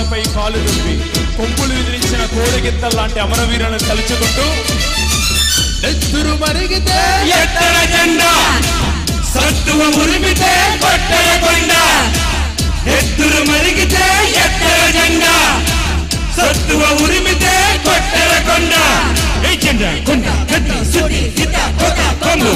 కాలుపై కాలు దుప్పి కొంపులు విదిలించిన కోడెగిత్తల్ లాంటి అమరవీరులను తలుచుకుంటూ నెత్తురు మరిగితే ఎత్తర జెండా సత్తువ ఉరిమితే కొట్టర కొండ నెత్తురు మరిగితే ఎత్తర జెండా సత్తువ ఉరిమితే కొట్టర కొండ జెండా కొండ గట్టి సుడి సిద్ధ కొమ్ము